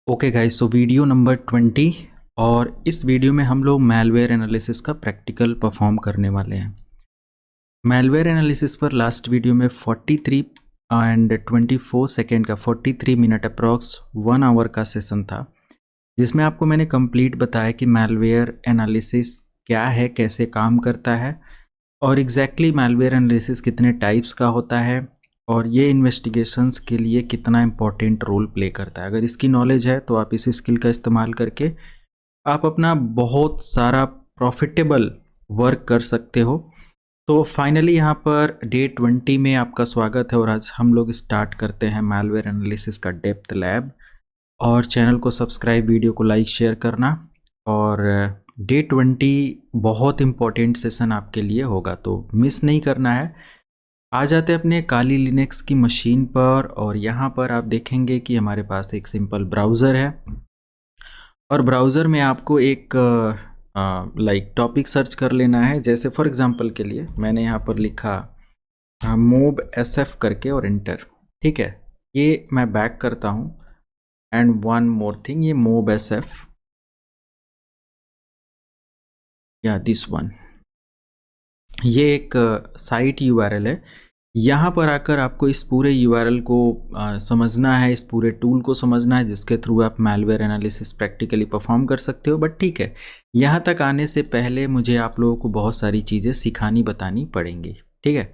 Okay guys, so video number 20 और इस video में हम लोग मैलवेयर एनालिसिस का प्रैक्टिकल परफॉर्म करने वाले हैं। मैलवेयर एनालिसिस पर लास्ट वीडियो में 43 एंड 24 सेकेंड का 43 मिनट अप्रॉक्स 1 आवर का सेशन था, जिसमें आपको मैंने कंप्लीट बताया कि मैलवेयर एनालिसिस क्या है, कैसे काम करता है और एग्जैक्टली मैलवेयर एनालिसिस कितने टाइप्स का होता है और ये इन्वेस्टिगेशंस के लिए कितना इम्पोर्टेंट रोल प्ले करता है। अगर इसकी नॉलेज है तो आप इस स्किल का इस्तेमाल करके आप अपना बहुत सारा प्रॉफिटेबल वर्क कर सकते हो। तो फाइनली यहाँ पर डे 20 में आपका स्वागत है और आज हम लोग स्टार्ट करते हैं मैलवेयर एनालिसिस का डेप्थ लैब। और चैनल को सब्सक्राइब, वीडियो को लाइक शेयर करना। और डे 20 बहुत इम्पोर्टेंट सेशन आपके लिए होगा, तो मिस नहीं करना है। आ जाते हैं अपने काली लिनक्स की मशीन पर और यहाँ पर आप देखेंगे कि हमारे पास एक सिंपल ब्राउज़र है और ब्राउज़र में आपको एक टॉपिक सर्च कर लेना है। जैसे फॉर एग्जांपल के लिए मैंने यहाँ पर लिखा मोब SF करके और एंटर। ठीक है, ये मैं बैक करता हूँ एंड वन मोर थिंग, ये मोब SF या दिस वन, ये एक साइट URL है। यहाँ पर आकर आपको इस पूरे URL को समझना है, इस पूरे टूल को समझना है जिसके थ्रू आप मैलवेयर एनालिसिस प्रैक्टिकली परफॉर्म कर सकते हो। बट ठीक है, यहाँ तक आने से पहले मुझे आप लोगों को बहुत सारी चीज़ें सिखानी बतानी पड़ेंगी। ठीक है,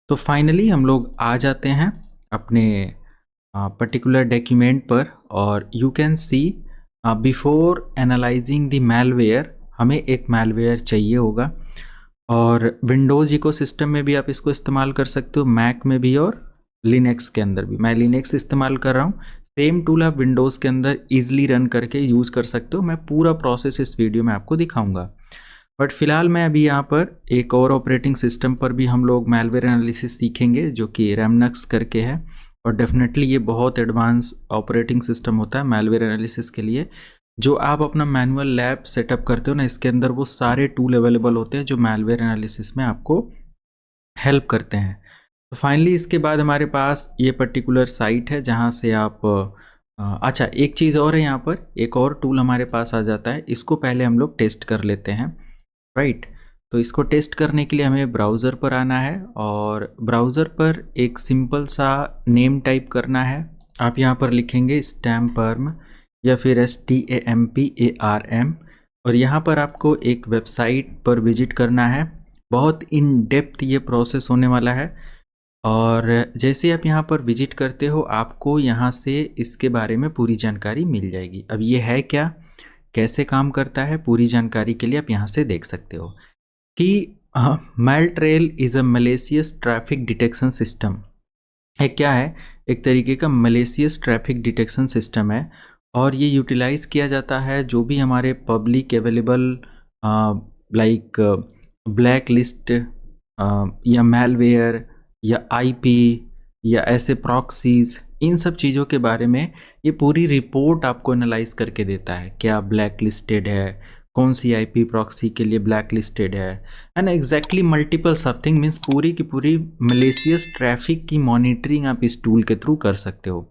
तो फाइनली हम लोग आ जाते हैं अपने पर्टिकुलर डॉक्यूमेंट पर और you can see before analysing the malware हमें एक मैलवेयर चाहिए होगा। और विंडोज़ इकोसिस्टम में भी आप इसको इस्तेमाल कर सकते हो, मैक में भी और लिनक्स के अंदर भी। मैं लिनक्स इस्तेमाल कर रहा हूँ। सेम टूल आप विंडोज़ के अंदर ईजिली रन करके यूज़ कर सकते हो। मैं पूरा प्रोसेस इस वीडियो में आपको दिखाऊंगा। बट फिलहाल मैं अभी यहाँ पर एक और ऑपरेटिंग सिस्टम पर भी हम लोग मैलवेयर एनालिसिस सीखेंगे, जो कि रैमनक्स करके है। और डेफिनेटली ये बहुत एडवांस ऑपरेटिंग सिस्टम होता है मैलवेयर एनालिसिस के लिए। जो आप अपना मैनुअल लैब सेटअप करते हो ना, इसके अंदर वो सारे टूल अवेलेबल होते हैं जो मैलवेयर एनालिसिस में आपको हेल्प करते हैं। तो फाइनली इसके बाद हमारे पास ये पर्टिकुलर साइट है जहाँ से आप अच्छा, एक चीज़ और है, यहाँ पर एक और टूल हमारे पास आ जाता है। इसको पहले हम लोग टेस्ट कर लेते हैं, राइट। तो इसको टेस्ट करने के लिए हमें ब्राउज़र पर आना है और ब्राउज़र पर एक सिंपल सा नेम टाइप करना है। आप यहाँ पर लिखेंगे स्टैम्पर्म या फिर STAMPARM और यहाँ पर आपको एक वेबसाइट पर विजिट करना है। बहुत इन डेप्थ ये प्रोसेस होने वाला है और जैसे आप यहाँ पर विजिट करते हो आपको यहाँ से इसके बारे में पूरी जानकारी मिल जाएगी। अब ये है क्या, कैसे काम करता है, पूरी जानकारी के लिए आप यहाँ से देख सकते हो कि maltrail is a malicious traffic detection system है। क्या है, एक तरीके का मलेशियस ट्रैफिक डिटेक्शन सिस्टम है और ये यूटिलाइज़ किया जाता है जो भी हमारे public available like black list या मैलवेयर या IP या ऐसे प्रॉक्सीज, इन सब चीज़ों के बारे में ये पूरी रिपोर्ट आपको एनालाइज करके देता है। क्या ब्लैक लिस्टेड है, कौन सी IP प्रॉक्सी के लिए ब्लैक लिस्टेड है and exactly multiple something means पूरी की पूरी मलेशियस ट्रैफिक की मॉनिटरिंग आप इस टूल के थ्रू कर सकते हो।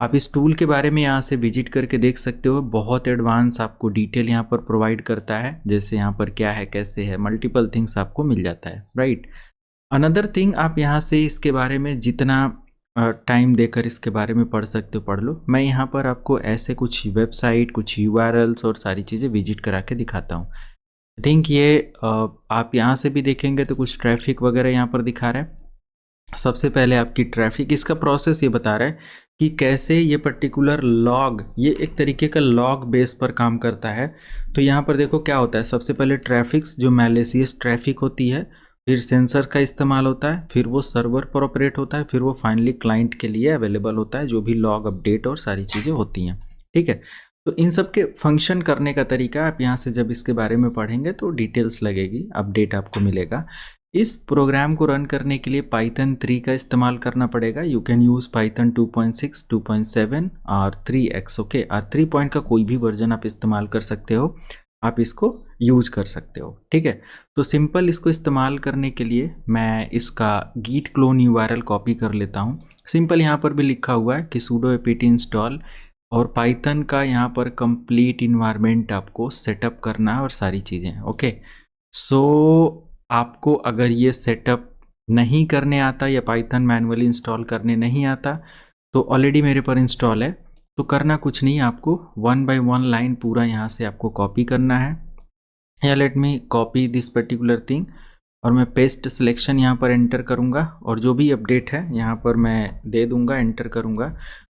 आप इस टूल के बारे में यहाँ से विजिट करके देख सकते हो। बहुत एडवांस आपको डिटेल यहाँ पर प्रोवाइड करता है, जैसे यहाँ पर क्या है, कैसे है, मल्टीपल थिंग्स आपको मिल जाता है, राइट। अनदर थिंग, आप यहाँ से इसके बारे में जितना टाइम देकर इसके बारे में पढ़ सकते हो पढ़ लो। मैं यहाँ पर आपको ऐसे कुछ वेबसाइट, कुछ URLs और सारी चीज़ें विजिट करा के दिखाता हूँ। आई थिंक ये आप यहाँ से भी देखेंगे तो कुछ ट्रैफिक वगैरह यहाँ पर दिखा रहा है। सबसे पहले आपकी ट्रैफिक, इसका प्रोसेस ये बता रहा है कि कैसे ये पर्टिकुलर लॉग, ये एक तरीके का लॉग बेस पर काम करता है। तो यहाँ पर देखो क्या होता है, सबसे पहले ट्रैफिक्स जो मैलिशियस ट्रैफिक होती है, फिर सेंसर का इस्तेमाल होता है, फिर वो सर्वर पर ऑपरेट होता है, फिर वो फाइनली क्लाइंट के लिए अवेलेबल होता है, जो भी लॉग अपडेट और सारी चीज़ें होती हैं। ठीक है, तो इन सब के फंक्शन करने का तरीका आप यहाँ से जब इसके बारे में पढ़ेंगे तो डिटेल्स लगेगी, अपडेट आपको मिलेगा। इस प्रोग्राम को रन करने के लिए पाइथन 3 का इस्तेमाल करना पड़ेगा। यू कैन यूज़ पाइथन 2.6, 2.7 और 3x। ओके, और 3 पॉइंट का कोई भी वर्जन आप इस्तेमाल कर सकते हो, आप इसको यूज़ कर सकते हो। ठीक है, तो सिंपल इसको इस्तेमाल करने के लिए मैं इसका git clone URL कॉपी कर लेता हूँ। सिंपल यहाँ पर भी लिखा हुआ है कि sudo apt install और पाइथन का यहाँ पर कंप्लीट इन्वायरमेंट आपको सेटअप करना है और सारी चीज़ें। ओके, सो आपको अगर ये सेटअप नहीं करने आता या पाइथन मैनुअली इंस्टॉल करने नहीं आता तो ऑलरेडी मेरे पर इंस्टॉल है, तो करना कुछ नहीं, आपको 1 बाय 1 लाइन पूरा यहाँ से आपको कॉपी करना है। या let me copy this particular thing और मैं पेस्ट सिलेक्शन यहाँ पर एंटर करूँगा और जो भी अपडेट है यहाँ पर मैं दे दूँगा, एंटर करूँगा।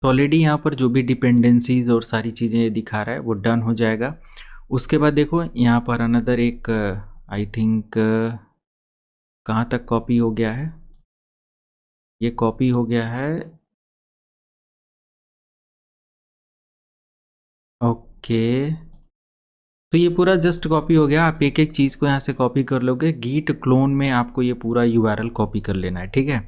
तो ऑलरेडी यहाँ पर जो भी डिपेंडेंसीज और सारी चीज़ें दिखा रहा है वो डन हो जाएगा। उसके बाद देखो यहाँ पर अनदर एक आई थिंक कहाँ तक कॉपी हो गया है, ये कॉपी हो गया है। ओके, तो ये पूरा जस्ट कॉपी हो गया। आप एक एक चीज़ को यहाँ से कॉपी कर लोगे। गीट क्लोन में आपको ये पूरा यूआरएल कॉपी कर लेना है, ठीक है।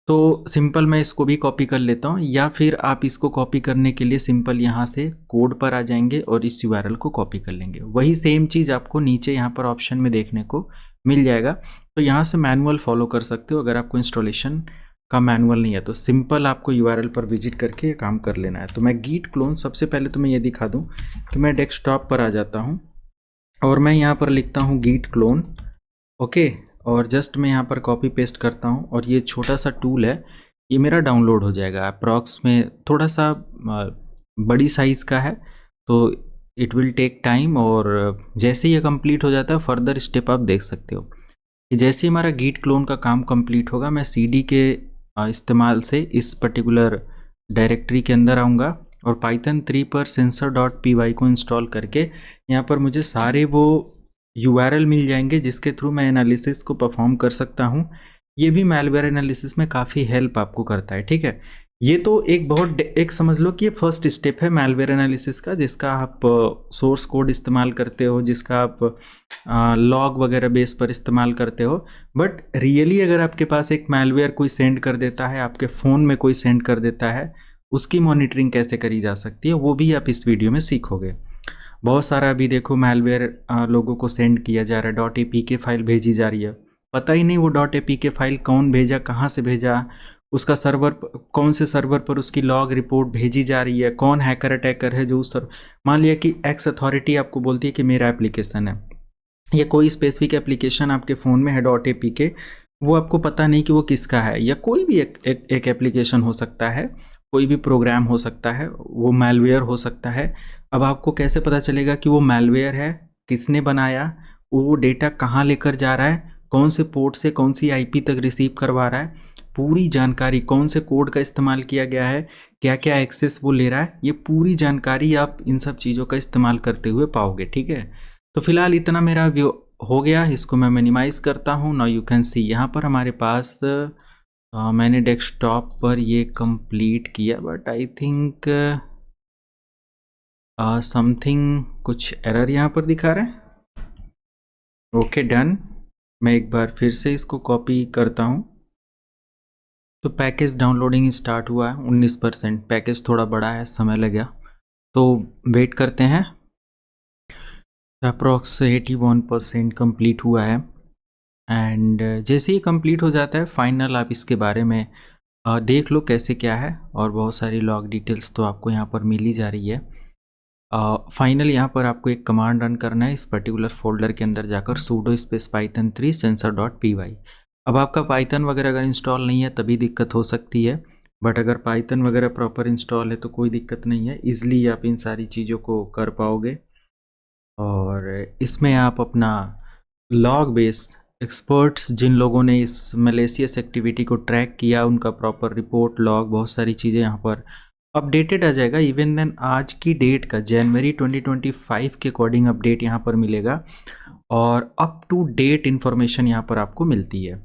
तो सिंपल मैं इसको भी कॉपी कर लेता हूँ, या फिर आप इसको कॉपी करने के लिए सिंपल यहाँ से कोड पर आ जाएंगे और इस यूआरएल को कॉपी कर लेंगे। वही सेम चीज़ आपको नीचे यहाँ पर ऑप्शन में देखने को मिल जाएगा। तो यहाँ से मैनुअल फॉलो कर सकते हो अगर आपको इंस्टॉलेशन का मैनुअल नहीं है तो सिंपल आपको यूआरएल पर विजिट करके ये काम कर लेना है। तो मैं गीट क्लोन सबसे पहले तो मैं ये दिखा दूँ कि मैं डेस्कटॉप पर आ जाता हूँ और मैं यहाँ पर लिखता हूँ गीट क्लोन। ओके, और जस्ट मैं यहाँ पर कॉपी पेस्ट करता हूँ और ये छोटा सा टूल है, ये मेरा डाउनलोड हो जाएगा। अप्रॉक्स में थोड़ा सा बड़ी साइज़ का है तो इट विल टेक टाइम, और जैसे ये कंप्लीट हो जाता है फर्दर स्टेप आप देख सकते हो कि जैसे हमारा गीट क्लोन का काम कंप्लीट होगा मैं सीडी के इस्तेमाल से इस पर्टिकुलर डायरेक्टरी के अंदर आऊँगा और पाइथन 3 पर sensor.py को इंस्टॉल करके यहाँ पर मुझे सारे वो यूआरएल मिल जाएंगे जिसके थ्रू मैं एनालिसिस को परफॉर्म कर सकता हूँ। ये भी मैलवेयर एनालिसिस में काफ़ी हेल्प आपको करता है, ठीक है। ये तो एक समझ लो कि ये फर्स्ट स्टेप है मैलवेयर एनालिसिस का, जिसका आप सोर्स कोड इस्तेमाल करते हो, जिसका आप लॉग वगैरह बेस पर इस्तेमाल करते हो। बट रियली अगर आपके पास एक मैलवेयर कोई सेंड कर देता है, आपके फ़ोन में कोई सेंड कर देता है, उसकी मॉनिटरिंग कैसे करी जा सकती है वो भी आप इस वीडियो में सीखोगे। बहुत सारा अभी देखो मैलवेयर लोगों को सेंड किया जा रहा है, .apk फाइल भेजी जा रही है, पता ही नहीं वो .apk फाइल कौन भेजा, कहाँ से भेजा, उसका सर्वर कौन से सर्वर पर उसकी लॉग रिपोर्ट भेजी जा रही है, कौन हैकर अटैकर है जो उस मान लिया कि एक्स अथॉरिटी आपको बोलती है कि मेरा एप्लीकेशन है या कोई स्पेसिफिक एप्लीकेशन आपके फ़ोन में है .apk, वो आपको पता नहीं कि वो किसका है, या कोई भी एक एप्लीकेशन हो सकता है, कोई भी प्रोग्राम हो सकता है, वो मैलवेयर हो सकता है। अब आपको कैसे पता चलेगा कि वो मैलवेयर है, किसने बनाया, वो डेटा कहाँ लेकर जा रहा है, कौन से पोर्ट से कौन सी आईपी तक रिसीव करवा रहा है, पूरी जानकारी, कौन से कोड का इस्तेमाल किया गया है, क्या क्या एक्सेस वो ले रहा है, ये पूरी जानकारी आप इन सब चीज़ों का इस्तेमाल करते हुए पाओगे, ठीक है। तो फिलहाल इतना मेरा व्यू हो गया, इसको मैं मिनिमाइज़ करता हूँ। नाउ यू कैन सी यहाँ पर हमारे पास मैंने डेस्कटॉप पर ये कंप्लीट किया, बट आई थिंक समथिंग कुछ एरर यहाँ पर दिखा रहा है। ओके डन, मैं एक बार फिर से इसको कॉपी करता हूँ। तो पैकेज डाउनलोडिंग स्टार्ट हुआ है 19%, पैकेज थोड़ा बड़ा है, समय लगेगा, तो वेट करते हैं। अप्रॉक्स 81% कंप्लीट हुआ है एंड जैसे ही कंप्लीट हो जाता है फाइनल आप इसके बारे में देख लो कैसे क्या है, और बहुत सारी लॉग डिटेल्स तो आपको यहाँ पर मिल ही जा रही है। फाइनल यहाँ पर आपको एक कमांड रन करना है इस पर्टिकुलर फोल्डर के अंदर जाकर sudo space python3 sensor.py। अब आपका पाइथन वगैरह अगर इंस्टॉल नहीं है तभी दिक्कत हो सकती है, बट अगर पाइथन वगैरह प्रॉपर इंस्टॉल है तो कोई दिक्कत नहीं है, ईजिली आप इन सारी चीज़ों को कर पाओगे। और इसमें आप अपना लॉग बेस एक्सपर्ट्स जिन लोगों ने इस मलेशियस एक्टिविटी को ट्रैक किया उनका प्रॉपर रिपोर्ट लॉग बहुत सारी चीज़ें यहाँ पर अपडेटेड आ जाएगा। इवन देन आज की डेट का जनवरी 2025 के अकॉर्डिंग अपडेट यहाँ पर मिलेगा और अप टू डेट इन्फॉर्मेशन यहाँ पर आपको मिलती है।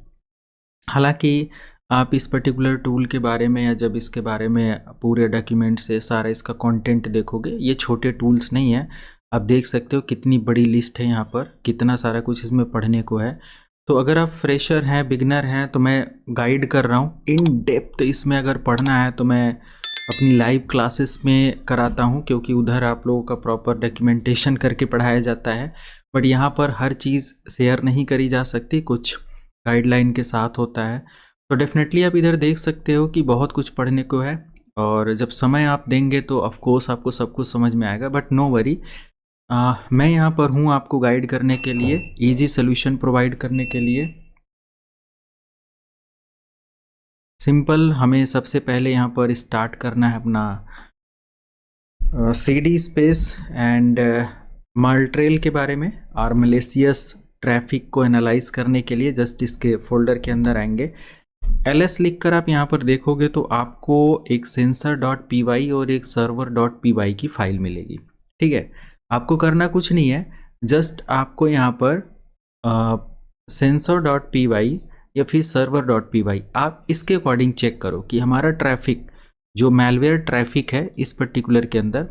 हालांकि आप इस पर्टिकुलर टूल के बारे में या जब इसके बारे में पूरे डॉक्यूमेंट से सारा इसका कंटेंट देखोगे, ये छोटे टूल्स नहीं है, आप देख सकते हो कितनी बड़ी लिस्ट है यहाँ पर, कितना सारा कुछ इसमें पढ़ने को है। तो अगर आप फ्रेशर हैं, बिगनर हैं, तो मैं गाइड कर रहा हूँ इन डेप्थ, इसमें अगर पढ़ना है तो मैं अपनी लाइव क्लासेस में कराता हूँ, क्योंकि उधर आप लोगों का प्रॉपर डॉक्यूमेंटेशन करके पढ़ाया जाता है, बट यहाँ पर हर चीज़ शेयर नहीं करी जा सकती, कुछ गाइडलाइन के साथ होता है। तो डेफिनेटली आप इधर देख सकते हो कि बहुत कुछ पढ़ने को है और जब समय आप देंगे तो ऑफ कोर्स आपको सब कुछ समझ में आएगा, बट नो वरी, मैं यहाँ पर हूँ आपको गाइड करने के लिए, इजी सोल्यूशन प्रोवाइड करने के लिए। सिंपल, हमें सबसे पहले यहाँ पर स्टार्ट करना है अपना CD स्पेस एंड मार्ट्रेल के बारे में और मलेशियस ट्रैफिक को एनालाइज करने के लिए जस्ट इसके फोल्डर के अंदर आएंगे। ls लिखकर आप यहाँ पर देखोगे तो आपको एक sensor.py और एक server.py की फाइल मिलेगी। ठीक है, आपको करना कुछ नहीं है, जस्ट आपको यहाँ पर sensor.py या फिर server.py आप इसके अकॉर्डिंग चेक करो कि हमारा ट्रैफिक जो मैलवेयर ट्रैफिक है इस पर्टिकुलर के अंदर,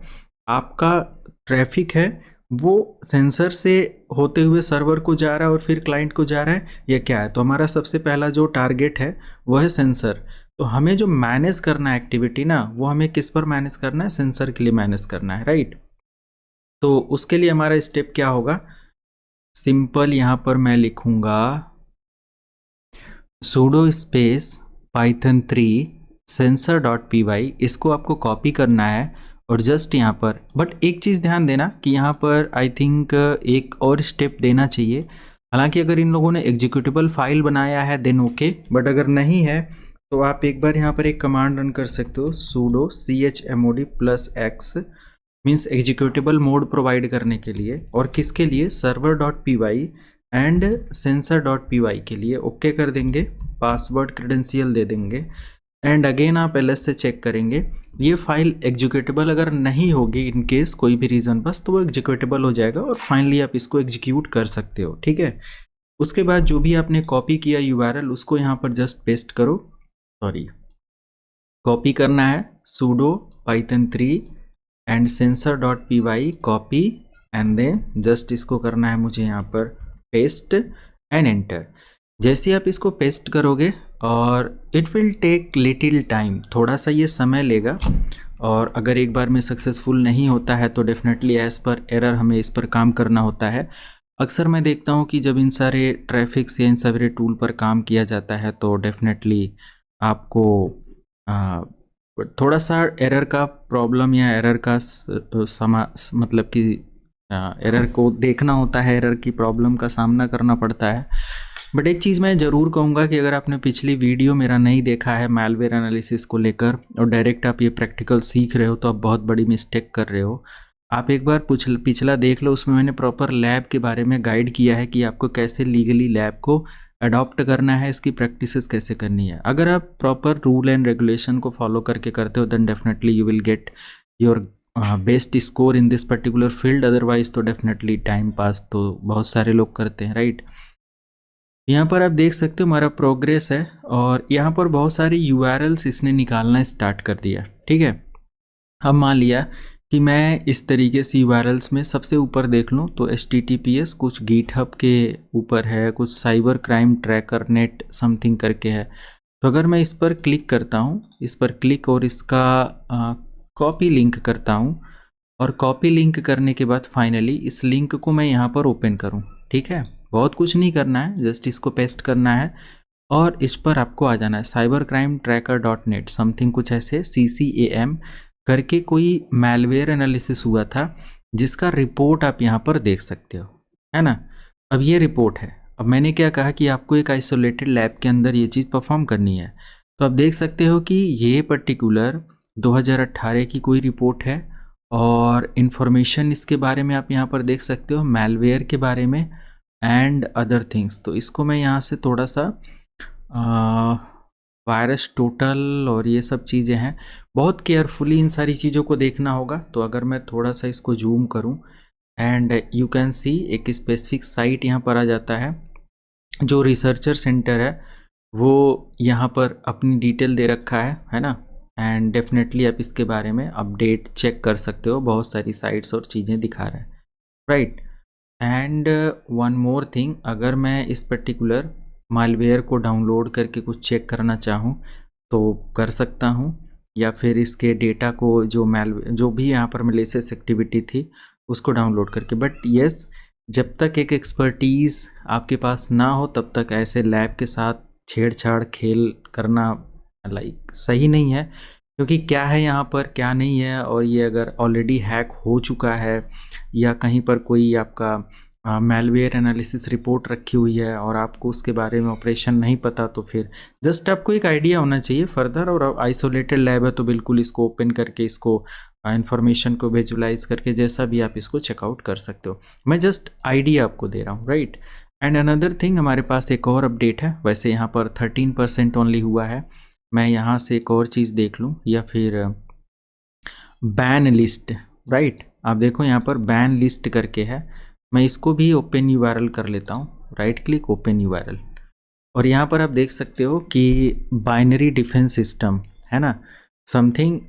आपका ट्रैफिक है वो सेंसर से होते हुए सर्वर को जा रहा है और फिर क्लाइंट को जा रहा है या क्या है। तो हमारा सबसे पहला जो टारगेट है वो है सेंसर। तो हमें जो मैनेज करना है एक्टिविटी ना, वो हमें किस पर मैनेज करना है, सेंसर के लिए मैनेज करना है, राइट। तो उसके लिए हमारा स्टेप क्या होगा, सिंपल यहाँ पर मैं लिखूंगा sudo स्पेस python3 sensor.py, इसको आपको कॉपी करना है और जस्ट यहाँ पर, बट एक चीज़ ध्यान देना कि यहाँ पर आई थिंक एक और स्टेप देना चाहिए। हालांकि अगर इन लोगों ने एग्जीक्यूटिबल फाइल बनाया है देन ओके, बट अगर नहीं है तो आप एक बार यहाँ पर एक कमांड रन कर सकते हो, sudo chmod+x, means executable mode provide करने के लिए, और किसके लिए, server.py एंड sensor.py के लिए। ओके कर देंगे, पासवर्ड क्रेडेंशियल दे देंगे एंड अगेन आप ls से चेक करेंगे। ये फाइल एग्जीक्यूटेबल अगर नहीं होगी इन केस कोई भी रीज़न बस, तो वो एग्जीक्यूटेबल हो जाएगा और फाइनली आप इसको एग्जीक्यूट कर सकते हो। ठीक है, उसके बाद जो भी आपने कॉपी किया URL उसको यहाँ पर जस्ट पेस्ट करो, सॉरी कॉपी करना है, sudo python3 and sensor.py copy and then just इसको करना है मुझे यहाँ पर पेस्ट एंड एंटर। जैसे आप इसको पेस्ट करोगे और it will take little time, थोड़ा सा ये समय लेगा, और अगर एक बार में सक्सेसफुल नहीं होता है तो डेफिनेटली एज पर एरर हमें इस पर काम करना होता है। अक्सर मैं देखता हूँ कि जब इन सारे ट्रैफिक से इन सारे टूल पर काम किया जाता है तो डेफिनेटली आपको थोड़ा सा एरर का प्रॉब्लम या एरर का मतलब कि एरर को देखना होता है, एरर की प्रॉब्लम का सामना करना पड़ता है। बट एक चीज़ मैं ज़रूर कहूँगा कि अगर आपने पिछली वीडियो मेरा नहीं देखा है मैलवेयर एनालिसिस को लेकर और डायरेक्ट आप ये प्रैक्टिकल सीख रहे हो तो आप बहुत बड़ी मिस्टेक कर रहे हो। आप एक बार पिछला देख लो, उसमें मैंने प्रॉपर लैब के बारे में गाइड किया है कि आपको कैसे लीगली लैब को अडॉप्ट करना है, इसकी प्रैक्टिसेस कैसे करनी है। अगर आप प्रॉपर रूल एंड रेगुलेशन को फॉलो करके करते हो then definitely you will get your best score in this particular field. Otherwise तो डेफिनेटली टाइम पास तो बहुत सारे लोग करते हैं, राइट। यहाँ पर आप देख सकते हो हमारा प्रोग्रेस है और यहाँ पर बहुत सारी URLs इसने निकालना स्टार्ट कर दिया। ठीक है, अब मान लिया कि मैं इस तरीके से URLs में सबसे ऊपर देख लूँ तो HTTPS कुछ GitHub के ऊपर है, कुछ cyber crime tracker net something करके है। तो अगर मैं इस पर क्लिक करता हूँ, इस पर क्लिक और इसका कॉपी लिंक करता हूँ, और कॉपी लिंक करने के बाद फाइनली इस लिंक को मैं यहाँ पर ओपन करूँ। ठीक है, बहुत कुछ नहीं करना है, जस्ट इसको पेस्ट करना है और इस पर आपको आ जाना है cybercrimetracker.net समथिंग कुछ ऐसे CCAM करके कोई मैलवेयर एनालिसिस हुआ था जिसका रिपोर्ट आप यहाँ पर देख सकते हो, है ना। अब ये रिपोर्ट है। अब मैंने क्या कहा कि आपको एक आइसोलेटेड लैब के अंदर ये चीज़ परफॉर्म करनी है, तो आप देख सकते हो कि ये पर्टिकुलर 2018 की कोई रिपोर्ट है और इन्फॉर्मेशन इसके बारे में आप यहाँ पर देख सकते हो, मैलवेयर के बारे में एंड अदर थिंग्स। तो इसको मैं यहाँ से थोड़ा सा वायरस टोटल और ये सब चीज़ें हैं, बहुत केयरफुली इन सारी चीज़ों को देखना होगा। तो अगर मैं थोड़ा सा इसको जूम करूं एंड यू कैन सी एक स्पेसिफिक साइट यहाँ पर आ जाता है, जो रिसर्चर सेंटर है वो यहाँ पर अपनी डिटेल दे रखा है ना। एंड डेफिनेटली आप इसके बारे में अपडेट चेक कर सकते हो, बहुत सारी साइट्स और चीज़ें दिखा रहा है, right. And one more thing, अगर मैं इस पर्टिकुलर मालवेयर को डाउनलोड करके कुछ चेक करना चाहूँ तो कर सकता हूँ, या फिर इसके डेटा को जो भी यहाँ पर मैलिशियस एक्टिविटी थी उसको डाउनलोड करके। बट येस, जब तक एक एक्सपर्टीज़ आपके पास ना हो तब तक ऐसे लैब के साथ छेड़छाड़ खेल करना लाइक सही नहीं है, क्योंकि क्या है यहाँ पर क्या नहीं है, और ये अगर ऑलरेडी हैक हो चुका है या कहीं पर कोई आपका मैलवेयर एनालिसिस रिपोर्ट रखी हुई है और आपको उसके बारे में ऑपरेशन नहीं पता, तो फिर जस्ट आपको एक आइडिया होना चाहिए फर्दर। और आइसोलेटेड लैब है तो बिल्कुल इसको ओपन करके इसको इन्फॉर्मेशन को विजुलाइज करके जैसा भी आप इसको चेकआउट कर सकते हो। मैं जस्ट आइडिया आपको दे रहा हूँ, राइट। एंड अनदर थिंग, हमारे पास एक और अपडेट है। वैसे यहाँ पर 13% ओनली हुआ है। मैं यहाँ से एक और चीज़ देख लूँ, या फिर बैन लिस्ट, राइट। आप देखो यहाँ पर बैन लिस्ट करके है। मैं इसको भी ओपन यूआरएल कर लेता हूँ, राइट क्लिक ओपन यूआरएल, और यहाँ पर आप देख सकते हो कि बाइनरी डिफेंस सिस्टम है ना, समथिंग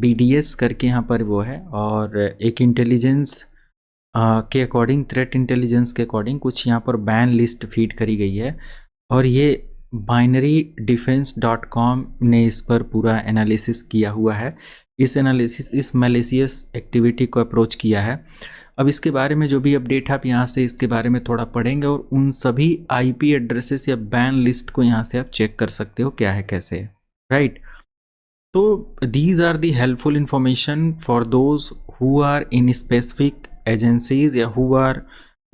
BDS करके यहाँ पर वो है, और एक इंटेलिजेंस के अकॉर्डिंग, थ्रेट इंटेलिजेंस के अकॉर्डिंग कुछ यहाँ पर बैन लिस्ट फीड करी गई है। और ये binarydefense.com ने इस पर पूरा एनालिसिस किया हुआ है। इस मैलिशियस एक्टिविटी को अप्रोच किया है। अब इसके बारे में जो भी अपडेट है आप यहाँ से इसके बारे में थोड़ा पढ़ेंगे, और उन सभी IP एड्रेसेस या बैन लिस्ट को यहाँ से आप चेक कर सकते हो क्या है कैसे है, राइट। तो these are the helpful information for those who are in specific agencies या who are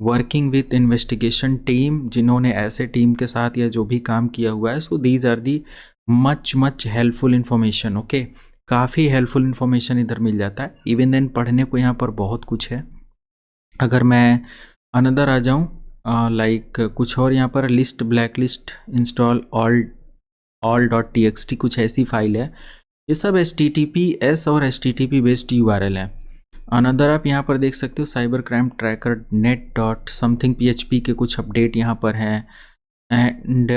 working with investigation team, जिन्होंने ऐसे टीम के साथ या जो भी काम किया हुआ है। So these are the much helpful information, okay. काफ़ी हेल्पफुल इंफॉर्मेशन इधर मिल जाता है। इवन देन पढ़ने को यहाँ पर बहुत कुछ है। अगर मैं अनदर आ जाऊँ, लाइक कुछ और यहाँ पर list, black list, install all.txt कुछ ऐसी फाइल है। ये सब HTTPS और HTTP बेस्ड URL है। अनदर आप यहाँ पर देख सकते हो cyber crime tracker net dot something PHP के कुछ अपडेट यहाँ पर हैं। And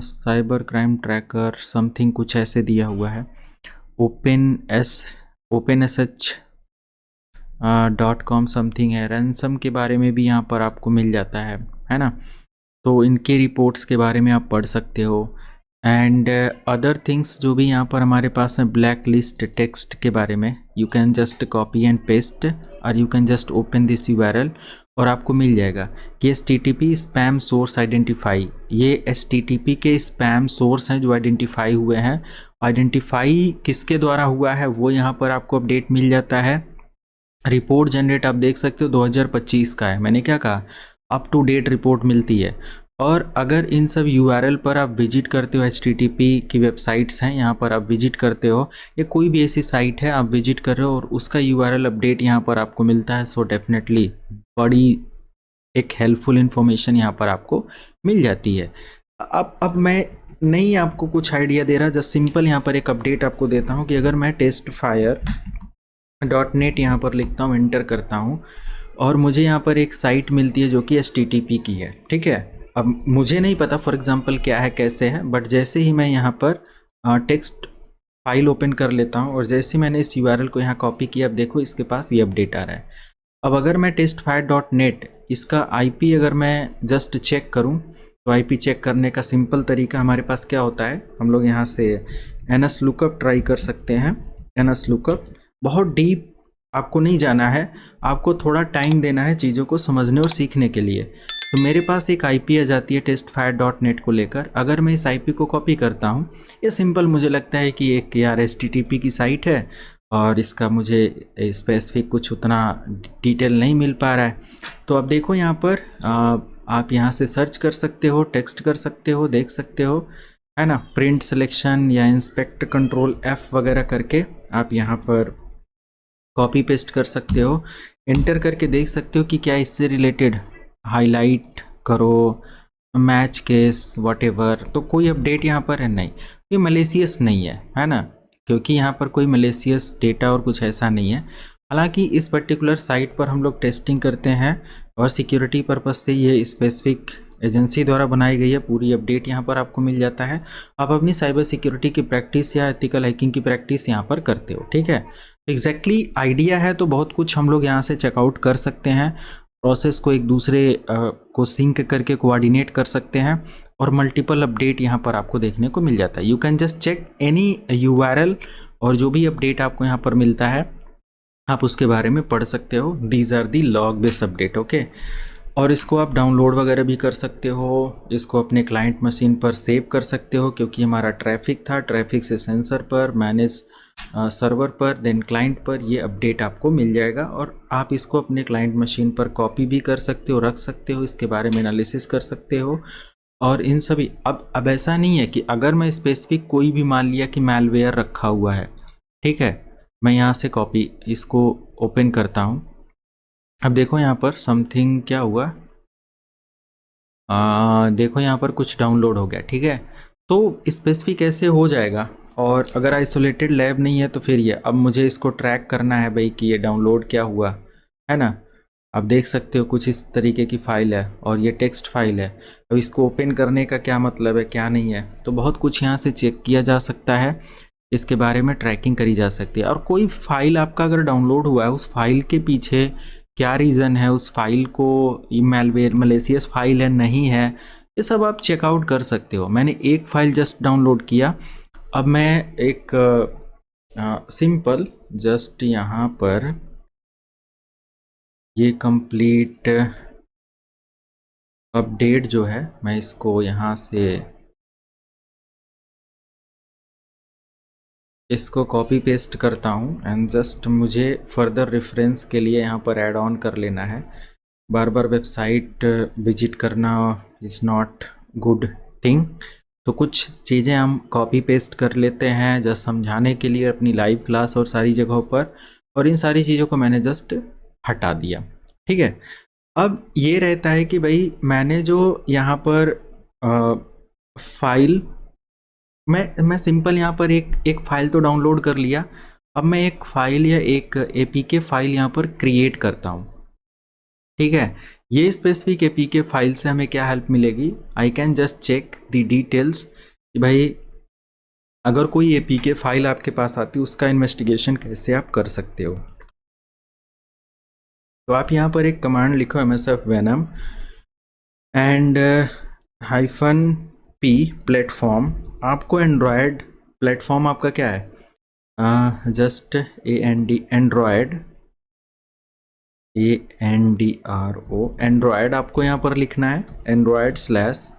cyber crime tracker something कुछ ऐसे दिया हुआ है। opensh.com समथिंग है। रैंसम के बारे में भी यहाँ पर आपको मिल जाता है ना। तो इनके रिपोर्ट्स के बारे में आप पढ़ सकते हो। एंड अदर थिंग्स जो भी यहाँ पर हमारे पास है, ब्लैक लिस्ट टेक्स्ट के बारे में, you can just copy and paste और you can just open this URL और आपको मिल जाएगा कि HTTP स्पैम सोर्स आइडेंटिफाई, ये HTTP के स्पैम सोर्स हैं जो आइडेंटिफाई हुए हैं। आइडेंटिफाई किसके द्वारा हुआ है वो यहाँ पर आपको अपडेट मिल जाता है। रिपोर्ट जनरेट आप देख सकते हो 2025 का है। मैंने क्या कहा, अप टू डेट रिपोर्ट मिलती है। और अगर इन सब URL पर आप विजिट करते हो, HTTP की वेबसाइट्स हैं यहाँ पर आप विजिट करते हो, या कोई भी ऐसी साइट है आप विजिट कर रहे हो और उसका URL अपडेट यहाँ पर आपको मिलता है, सो डेफिनेटली बड़ी एक हेल्पफुल इन्फॉर्मेशन यहाँ पर आपको मिल जाती है। अब मैं नहीं आपको कुछ आइडिया दे रहा, जस्ट सिंपल यहाँ पर एक अपडेट आपको देता हूँ कि अगर मैं testfire.net यहाँ पर लिखता हूँ, एंटर करता हूँ, और मुझे यहाँ पर एक साइट मिलती है जो कि HTTP की है, ठीक है। अब मुझे नहीं पता फॉर एग्जांपल क्या है कैसे है, बट जैसे ही मैं यहाँ पर टेक्स्ट फाइल ओपन कर लेता हूँ और जैसे मैंने इस URL को यहाँ कॉपी किया, अब देखो इसके पास ये अपडेट आ रहा है। अब अगर मैं testfire.net इसका IP अगर मैं जस्ट चेक करूँ, तो IP चेक करने का सिंपल तरीका हमारे पास क्या होता है, हम लोग यहाँ से NSLOOKUP ट्राई कर सकते हैं। NSLOOKUP बहुत डीप आपको नहीं जाना है, आपको थोड़ा टाइम देना है चीज़ों को समझने और सीखने के लिए। तो मेरे पास एक IP आ जाती है testfire.net को लेकर। अगर मैं इस IP को कॉपी करता हूँ, ये सिंपल मुझे लगता है कि एक यार HTTP की साइट है और इसका मुझे स्पेसिफिक कुछ उतना डिटेल नहीं मिल पा रहा है। तो अब देखो यहाँ पर आप यहाँ से सर्च कर सकते हो, टेक्स्ट कर सकते हो, देख सकते हो, है ना। प्रिंट सिलेक्शन या इंस्पेक्ट कंट्रोल F वगैरह करके आप यहाँ पर कॉपी पेस्ट कर सकते हो, एंटर करके देख सकते हो कि क्या इससे रिलेटेड हाईलाइट करो, मैच केस वॉटेवर। तो कोई अपडेट यहाँ पर है नहीं, ये मलेशियस नहीं है ना, क्योंकि यहाँ पर कोई मलेशियस डेटा और कुछ ऐसा नहीं है। हालांकि इस पर्टिकुलर साइट पर हम लोग टेस्टिंग करते हैं और सिक्योरिटी पर्पस से ये स्पेसिफिक एजेंसी द्वारा बनाई गई है। पूरी अपडेट यहाँ पर आपको मिल जाता है। आप अपनी साइबर सिक्योरिटी की प्रैक्टिस या एथिकल हैकिंग की प्रैक्टिस यहाँ पर करते हो, ठीक है। एग्जैक्टली आइडिया है तो बहुत कुछ हम लोग यहाँ से चेकआउट कर सकते हैं, प्रोसेस को एक दूसरे को सिंक करके कोऑर्डिनेट कर सकते हैं, और मल्टीपल अपडेट यहाँ पर आपको देखने को मिल जाता है। You can just check any URL और जो भी अपडेट आपको यहाँ पर मिलता है आप उसके बारे में पढ़ सकते हो। These are the log based update, okay. और इसको आप डाउनलोड वगैरह भी कर सकते हो, इसको अपने क्लाइंट मशीन पर सेव कर सकते हो, क्योंकि हमारा ट्रैफिक था, ट्रैफिक से सेंसर पर, मैनेज सर्वर पर, देन क्लाइंट पर ये अपडेट आपको मिल जाएगा। और आप इसको अपने क्लाइंट मशीन पर कॉपी भी कर सकते हो, रख सकते हो, इसके बारे में एनालिसिस कर सकते हो। और इन सभी अब ऐसा नहीं है कि अगर मैं स्पेसिफिक कोई भी मान लिया कि मैलवेयर रखा हुआ है, ठीक है, मैं यहाँ से कॉपी इसको ओपन करता हूँ। अब देखो यहाँ पर समथिंग क्या हुआ, देखो यहाँ पर कुछ डाउनलोड हो गया, ठीक है। तो स्पेसिफिक ऐसे हो जाएगा। और अगर आइसोलेटेड लैब नहीं है तो फिर ये अब मुझे इसको ट्रैक करना है भाई कि ये डाउनलोड क्या हुआ है ना। आप देख सकते हो कुछ इस तरीके की फ़ाइल है और ये टेक्स्ट फाइल है। अब इसको ओपन करने का क्या मतलब है, क्या नहीं है, तो बहुत कुछ यहाँ से चेक किया जा सकता है, इसके बारे में ट्रैकिंग करी जा सकती है। और कोई फाइल आपका अगर डाउनलोड हुआ है, उस फाइल के पीछे क्या रीज़न है, उस फाइल को मैलवेयर मलेशियस फाइल है नहीं है, ये सब आप चेकआउट कर सकते हो। मैंने एक फ़ाइल जस्ट डाउनलोड किया। अब मैं एक सिंपल जस्ट यहाँ पर ये कंप्लीट अपडेट जो है, मैं इसको यहाँ से इसको कॉपी पेस्ट करता हूँ एंड जस्ट मुझे फर्दर रेफरेंस के लिए यहाँ पर ऐड ऑन कर लेना है। बार बार वेबसाइट विजिट करना इज़ नॉट गुड थिंग। तो कुछ चीज़ें हम कॉपी पेस्ट कर लेते हैं जस्ट समझाने के लिए अपनी लाइव क्लास और सारी जगहों पर, और इन सारी चीज़ों को मैंने जस्ट हटा दिया, ठीक है। अब ये रहता है कि भाई मैंने जो यहाँ पर फाइल मैं सिंपल यहाँ पर एक फ़ाइल तो डाउनलोड कर लिया। अब मैं एक फ़ाइल या एक एपीके फाइल यहाँ पर क्रिएट करता हूँ, ठीक है। ये स्पेसिफिक एपीके फाइल से हमें क्या हेल्प मिलेगी, I can just check the details कि भाई अगर कोई एपीके फाइल आपके पास आती है उसका इन्वेस्टिगेशन कैसे आप कर सकते हो। तो आप यहाँ पर एक कमांड लिखो msf venom and -p platform. आपको एंड्रॉयड प्लेटफॉर्म आपका क्या है, जस्ट एंड्रॉयड एंड्रॉयड आपको यहाँ पर लिखना है, Android slash,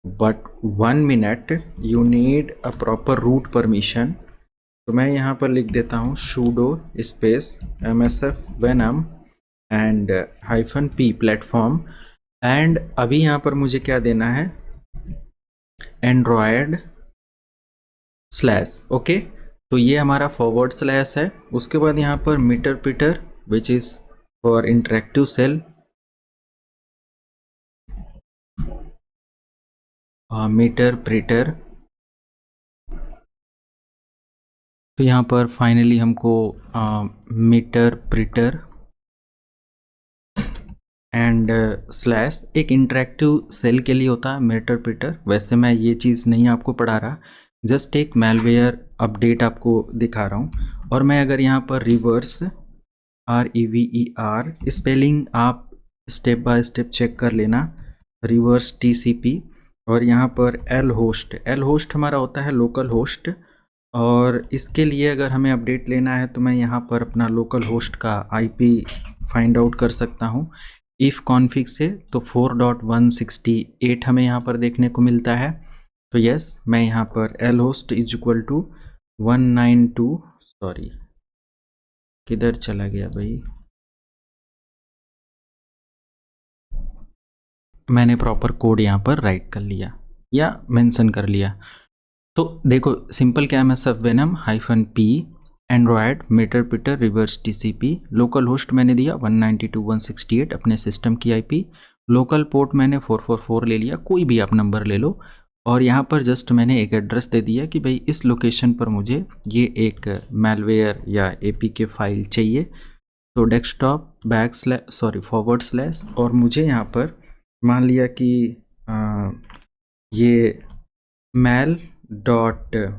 but 1 minute you need a proper root permission. तो मैं यहाँ पर लिख देता हूँ sudo space msf venom and -p platform. And अभी यहाँ पर मुझे क्या देना है, एंड्रॉयड स्लैश, ओके। तो ये हमारा फॉरवर्ड स्लैश है। उसके बाद यहाँ पर meterpreter which is for interactive shell, meterpreter. तो यहाँ पर फाइनली हमको मीटर प्रिटर एंड स्लैश एक इंटरेक्टिव सेल के लिए होता है मीटर प्रिटर। वैसे मैं ये चीज़ नहीं आपको पढ़ा रहा, जस्ट एक मैलवेयर अपडेट आपको दिखा रहा हूँ। और मैं अगर यहाँ पर रिवर्स REVER स्पेलिंग आप स्टेप बाय स्टेप चेक कर लेना, रिवर्स TCP। और यहाँ पर एल होस्ट हमारा होता है लोकल होस्ट, और इसके लिए अगर हमें अपडेट लेना है तो मैं यहाँ पर अपना लोकल होस्ट का IP फाइंड आउट कर सकता हूँ। इफ़ कॉन्फ़िग से तो 4.168 हमें यहाँ पर देखने को मिलता है। तो यस, मैं यहाँ पर L host is equal to 192, sorry किधर चला गया भाई, मैंने प्रॉपर कोड यहाँ पर राइट कर लिया या मेंशन कर लिया। तो देखो सिंपल क्या है, msf venom -p android meterpreter reverse TCP। Local host मैंने दिया 192.168 अपने सिस्टम की IP, लोकल पोर्ट मैंने 444 ले लिया, कोई भी आप नंबर ले लो। और यहाँ पर जस्ट मैंने एक एड्रेस दे दिया कि भाई इस लोकेशन पर मुझे ये एक मैलवेयर या APK फाइल चाहिए। तो डेस्कटॉप फॉरवर्ड स्लैश, और मुझे यहाँ पर मान लिया कि ये mail.apk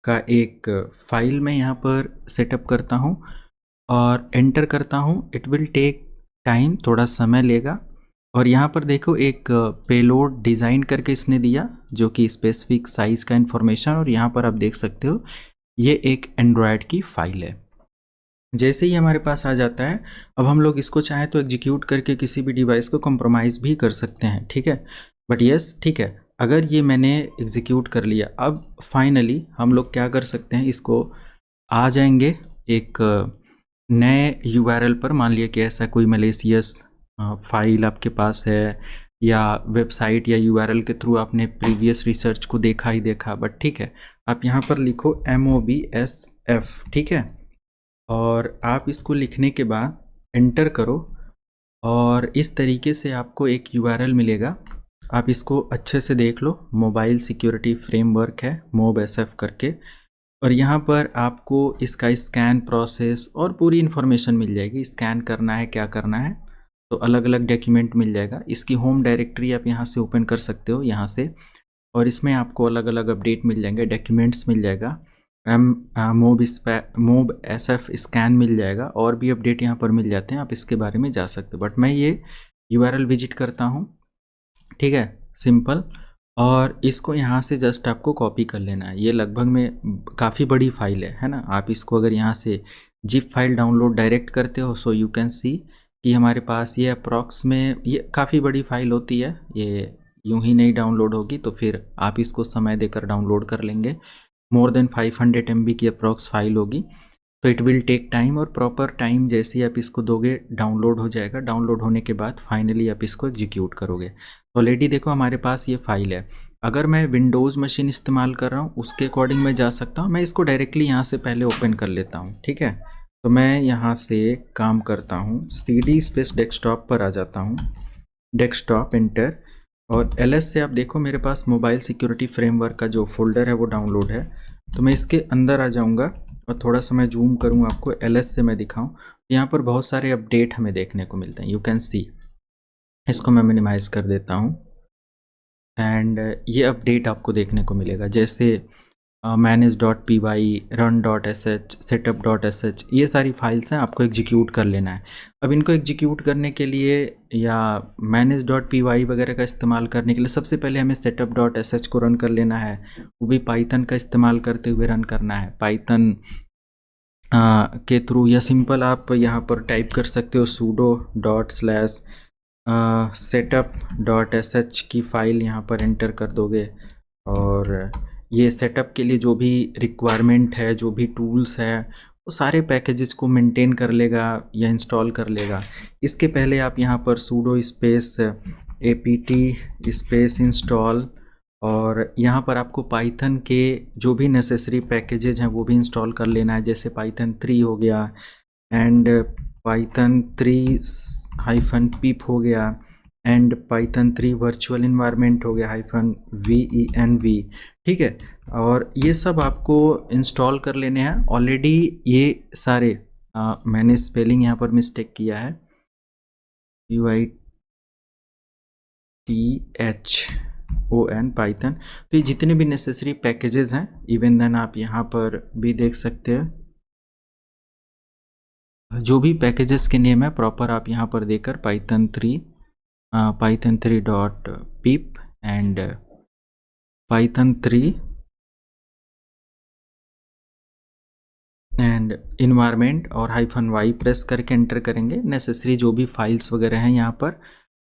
का एक फ़ाइल मैं यहाँ पर सेटअप करता हूँ और एंटर करता हूँ। इट विल टेक टाइम, थोड़ा समय लेगा। और यहाँ पर देखो एक पेलोड डिज़ाइन करके इसने दिया जो कि स्पेसिफिक साइज़ का इन्फॉर्मेशन, और यहाँ पर आप देख सकते हो ये एक एंड्रॉयड की फ़ाइल है। जैसे ही हमारे पास आ जाता है, अब हम लोग इसको चाहें तो एग्जीक्यूट करके किसी भी डिवाइस को कंप्रोमाइज़ भी कर सकते हैं, ठीक है। बट यस, ठीक है, अगर ये मैंने एग्जीक्यूट कर लिया, अब फाइनली हम लोग क्या कर सकते हैं, इसको आ जाएंगे एक नए यूआरएल पर। मान लिया कि ऐसा कोई मलेशियस फाइल आपके पास है, या वेबसाइट या यूआरएल के थ्रू आपने प्रीवियस रिसर्च को देखा ही देखा, बट ठीक है, आप यहाँ पर लिखो MOBSF, ठीक है, और आप इसको लिखने के बाद एंटर करो, और इस तरीके से आपको एक यूआरएल मिलेगा। आप इसको अच्छे से देख लो, मोबाइल सिक्योरिटी फ्रेमवर्क है, MOBSF करके, और यहाँ पर आपको इसका स्कैन प्रोसेस और पूरी इन्फॉर्मेशन मिल जाएगी। स्कैन करना है, क्या करना है, तो अलग अलग डॉक्यूमेंट मिल जाएगा। इसकी होम डायरेक्टरी आप यहाँ से ओपन कर सकते हो, यहाँ से, और इसमें आपको अलग अलग अपडेट मिल जाएंगे, डॉक्यूमेंट्स मिल जाएगा, MOBSF स्कैन मिल जाएगा, और भी अपडेट यहाँ पर मिल जाते हैं, आप इसके बारे में जा सकते हो। बट मैं ये यूआरएल विजिट करता हूँ, ठीक है, सिंपल, और इसको यहाँ से जस्ट आपको कॉपी कर लेना है। ये लगभग में काफ़ी बड़ी फाइल है ना। आप इसको अगर यहाँ से जिप फाइल डाउनलोड डायरेक्ट करते हो, सो यू कैन सी कि हमारे पास ये अप्रॉक्स में ये काफ़ी बड़ी फाइल होती है, ये यूं ही नहीं डाउनलोड होगी, तो फिर आप इसको समय देकर डाउनलोड कर लेंगे। मोर देन 500 MB की अप्रॉक्स फाइल होगी, तो इट विल टेक टाइम, और प्रॉपर टाइम जैसे ही आप इसको दोगे डाउनलोड हो जाएगा। डाउनलोड होने के बाद फाइनली आप इसको एग्जीक्यूट करोगे। ऑलरेडी देखो हमारे पास ये फाइल है। अगर मैं विंडोज़ मशीन इस्तेमाल कर रहा हूँ, उसके अकॉर्डिंग मैं जा सकता हूँ। मैं इसको डायरेक्टली यहाँ से पहले ओपन कर लेता हूँ, ठीक है। तो मैं यहाँ से काम करता हूँ, CD स्पेस डेस्कटॉप पर आ जाता हूँ, डेस्कटॉप एंटर, और LS से आप देखो मेरे पास मोबाइल सिक्योरिटी फ्रेमवर्क का जो फोल्डर है वो डाउनलोड है। तो मैं इसके अंदर आ जाऊँगा, और थोड़ा सा मैं जूम करूँ आपको, LS से मैं दिखाऊँ, यहाँ पर बहुत सारे अपडेट हमें देखने को मिलते हैं, यू कैन सी। इसको मैं मिनिमाइज़ कर देता हूँ, एंड ये अपडेट आपको देखने को मिलेगा, जैसे manage.py, run.sh, setup.sh, ये सारी फाइल्स हैं, आपको एग्जीक्यूट कर लेना है। अब इनको एग्जीक्यूट करने के लिए या manage.py वगैरह का इस्तेमाल करने के लिए सबसे पहले हमें setup.sh को रन कर लेना है, वो भी पाइथन का इस्तेमाल करते हुए रन करना है, पाइथन के थ्रू, या सिंपल आप यहाँ पर टाइप कर सकते हो sudo./setup.sh की फ़ाइल यहाँ पर एंटर कर दोगे, और ये सेटअप के लिए जो भी रिक्वायरमेंट है, जो भी टूल्स है, वो सारे पैकेजेस को मेंटेन कर लेगा या इंस्टॉल कर लेगा। इसके पहले आप यहाँ पर sudo space apt space install, और यहाँ पर आपको पाइथन के जो भी नेसेसरी पैकेजेज हैं वो भी इंस्टॉल कर लेना है, जैसे पाइथन 3 हो गया, एंड पाइथन 3-pip हो गया, एंड पाइथन 3 वर्चुअल इन्वायरमेंट हो गया -venv, ठीक है। और ये सब आपको इंस्टॉल कर लेने हैं। ऑलरेडी ये सारे मैंने स्पेलिंग यहाँ पर मिस्टेक किया है, UITHON पाइथन। तो ये जितने भी नेसेसरी पैकेजेस हैं, इवन देन आप यहाँ पर भी देख सकते हैं, जो भी पैकेजेस के नेम है प्रॉपर आप यहाँ पर देकर Python 3.pip and Python 3 and environment और -y प्रेस करके एंटर करेंगे। नेसेसरी जो भी फाइल्स वगैरह हैं यहाँ पर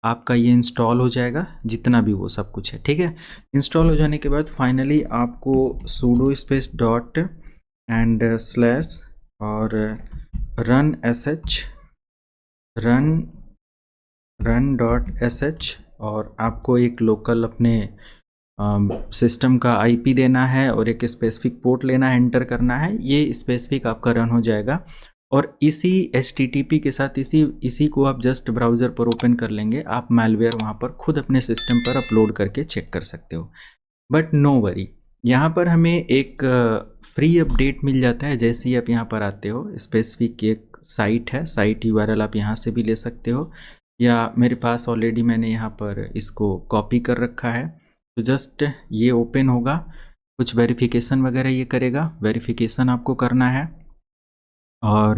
आपका ये इंस्टॉल हो जाएगा, जितना भी वो सब कुछ है, ठीक है। इंस्टॉल हो जाने के बाद फाइनली आपको sudo space dot and slash और run.sh, और आपको एक लोकल अपने सिस्टम का IP देना है, और एक स्पेसिफिक पोर्ट लेना है, एंटर करना है। ये स्पेसिफिक आपका रन हो जाएगा, और इसी HTTP के साथ इसी को आप जस्ट ब्राउज़र पर ओपन कर लेंगे। आप मैलवेयर वहाँ पर खुद अपने सिस्टम पर अपलोड करके चेक कर सकते हो। बट नो वरी, यहाँ पर हमें एक फ्री अपडेट मिल जाता है। जैसे ही आप यहाँ पर आते हो, स्पेसिफिक एक साइट है, साइट URL आप यहाँ से भी ले सकते हो, या मेरे पास ऑलरेडी मैंने यहाँ पर इसको कॉपी कर रखा है, तो जस्ट ये ओपन होगा, कुछ वेरिफिकेशन वगैरह ये करेगा, वेरिफिकेशन आपको करना है, और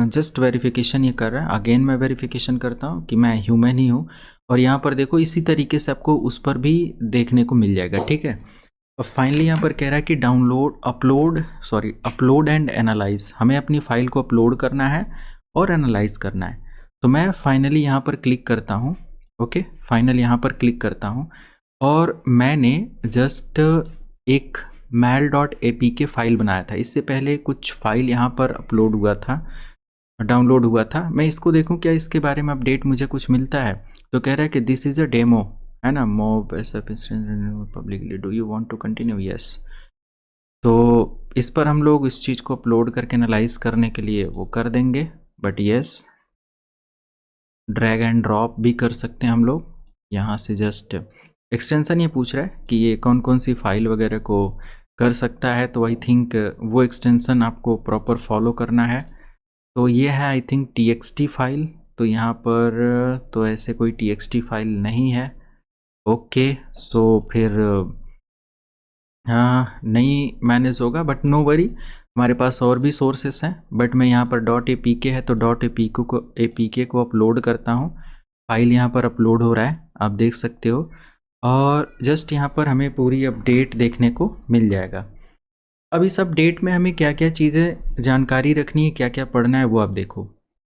जस्ट वेरिफिकेशन ये कर रहा है। अगेन मैं वेरिफिकेशन करता हूँ कि मैं ह्यूमन ही हूँ, और यहाँ पर देखो इसी तरीके से आपको उस पर भी देखने को मिल जाएगा, ठीक है। और फाइनली यहाँ पर कह रहा है कि अपलोड एंड एनालाइज, हमें अपनी फाइल को अपलोड करना है और एनालाइज करना है। तो मैं फाइनली यहाँ पर क्लिक करता हूँ। ओके, फाइनल यहाँ पर क्लिक करता हूँ और मैंने जस्ट एक mail.apk फाइल बनाया था। इससे पहले कुछ फाइल यहाँ पर अपलोड हुआ था, डाउनलोड हुआ था। मैं इसको देखूँ क्या इसके बारे में अपडेट मुझे कुछ मिलता है। तो कह रहा है कि दिस इज़ अ डेमो, है ना, mob publicly, do you want to continue, yes. तो इस पर हम लोग इस चीज़ को अपलोड करके एनालाइज करने के लिए वो कर देंगे, but yes, drag and drop भी कर सकते हैं हम लोग। यहाँ से जस्ट एक्सटेंशन ये पूछ रहा है कि ये कौन कौन सी फाइल वगैरह को कर सकता है, तो आई थिंक वो एक्सटेंशन आपको प्रॉपर फॉलो करना है। तो ये है आई थिंक txt फाइल, तो यहाँ पर तो ऐसे कोई txt फाइल नहीं है। ओके, सो फिर हाँ नहीं मैनेज होगा, बट नो वरी, हमारे पास और भी सोर्सेस हैं। बट मैं यहाँ पर .apk है तो .apk को अपलोड करता हूँ। फाइल यहाँ पर अपलोड हो रहा है, आप देख सकते हो। और जस्ट यहाँ पर हमें पूरी अपडेट देखने को मिल जाएगा। अब इस अपडेट में हमें क्या क्या चीज़ें जानकारी रखनी है, क्या क्या पढ़ना है, वो आप देखो।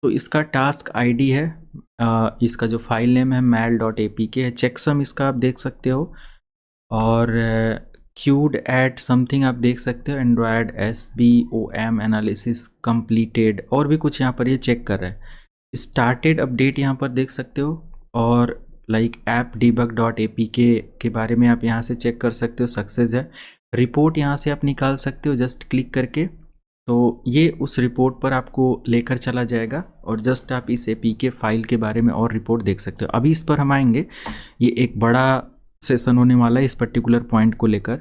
तो इसका टास्क आईडी है, इसका जो फाइल नेम है mail.apk है, चेकसम इसका आप देख सकते हो। और क्यूड एट समथिंग आप देख सकते हो, एंड्रॉयड SBOM एनालिसिस कंप्लीटेड, और भी कुछ यहाँ पर ये चेक कर रहा है। स्टार्टेड अपडेट यहाँ पर देख सकते हो, और लाइक appdebug.apk के बारे में आप यहाँ से चेक कर सकते हो, सक्सेस है। रिपोर्ट यहाँ से आप निकाल सकते हो जस्ट क्लिक करके, तो ये उस रिपोर्ट पर आपको लेकर चला जाएगा और जस्ट आप इस APK फाइल के बारे में और रिपोर्ट देख सकते हो। अभी इस पर हम आएंगे, ये एक बड़ा सेशन होने वाला है इस पर्टिकुलर पॉइंट को लेकर।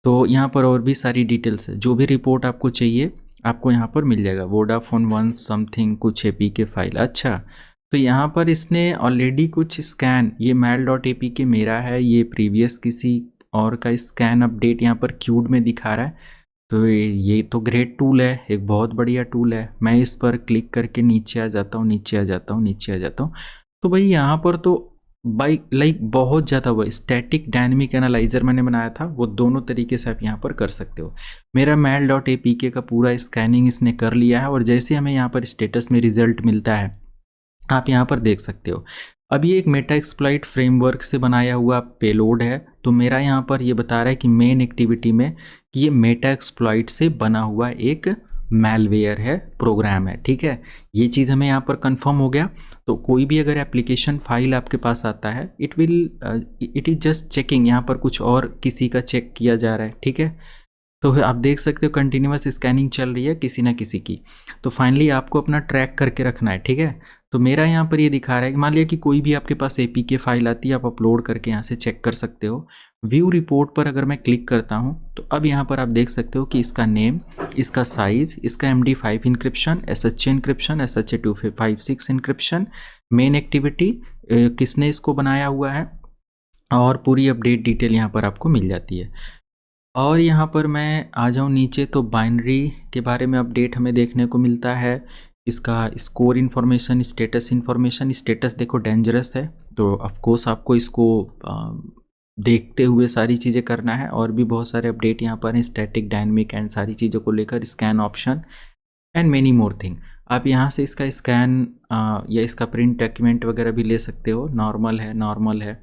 तो यहाँ पर और भी सारी डिटेल्स है, जो भी रिपोर्ट आपको चाहिए आपको यहाँ पर मिल जाएगा। वोडाफोन 1 समथिंग कुछ APK फाइल, अच्छा। तो यहाँ पर इसने ऑलरेडी कुछ स्कैन, ये mail.apk मेरा है, ये प्रीवियस किसी और का स्कैन अपडेट यहाँ पर क्यूड में दिखा रहा है। तो ये तो ग्रेट टूल है, एक बहुत बढ़िया टूल है। मैं इस पर क्लिक करके नीचे आ जाता हूँ, नीचे आ जाता हूँ, नीचे आ जाता हूँ। तो भाई यहाँ पर तो लाइक बहुत ज़्यादा वो स्टैटिक डायनेमिक एनालाइजर मैंने बनाया था, वो दोनों तरीके से आप यहाँ पर कर सकते हो। मेरा mail.apk का पूरा स्कैनिंग इसने कर लिया है, और जैसे हमें यहाँ पर स्टेटस में रिजल्ट मिलता है आप यहाँ पर देख सकते हो। अब ये एक मेटा एक्सप्लॉइट फ्रेमवर्क से बनाया हुआ पेलोड है। तो मेरा यहाँ पर ये बता रहा है कि मेन एक्टिविटी में कि ये मेटा एक्सप्लॉइट से बना हुआ एक मैलवेयर है, प्रोग्राम है, ठीक है। ये चीज़ हमें यहाँ पर कंफर्म हो गया। तो कोई भी अगर एप्लीकेशन फाइल आपके पास आता है, इट इज़ जस्ट चेकिंग, यहाँ पर कुछ और किसी का चेक किया जा रहा है, ठीक है। तो आप देख सकते हो कंटिन्यूअस स्कैनिंग चल रही है किसी ना किसी की। तो फाइनली आपको अपना ट्रैक करके रखना है, ठीक है। तो मेरा यहाँ पर ये दिखा रहा है कि मान लिया कि कोई भी आपके पास APK फाइल आती है, आप अपलोड करके यहाँ से चेक कर सकते हो। व्यू रिपोर्ट पर अगर मैं क्लिक करता हूँ तो अब यहाँ पर आप देख सकते हो कि इसका नेम, इसका साइज़, इसका MD5 encryption, SHA encryption, SHA 256 encryption, main activity, किसने इसको बनाया हुआ है, और पूरी अपडेट डिटेल यहाँ पर आपको मिल जाती है। और यहाँ पर मैं आ जाऊँ नीचे तो बाइनरी के बारे में अपडेट हमें देखने को मिलता है। इसका score information, status information, status देखो डेंजरस है, तो ऑफकोर्स आपको इसको देखते हुए सारी चीज़ें करना है। और भी बहुत सारे अपडेट यहाँ पर हैं, स्टैटिक, डायनेमिक एंड सारी चीज़ों को लेकर, scan option and many more thing. आप यहाँ से इसका स्कैन या इसका प्रिंट डॉक्यूमेंट वगैरह भी ले सकते हो। नॉर्मल है, नॉर्मल है,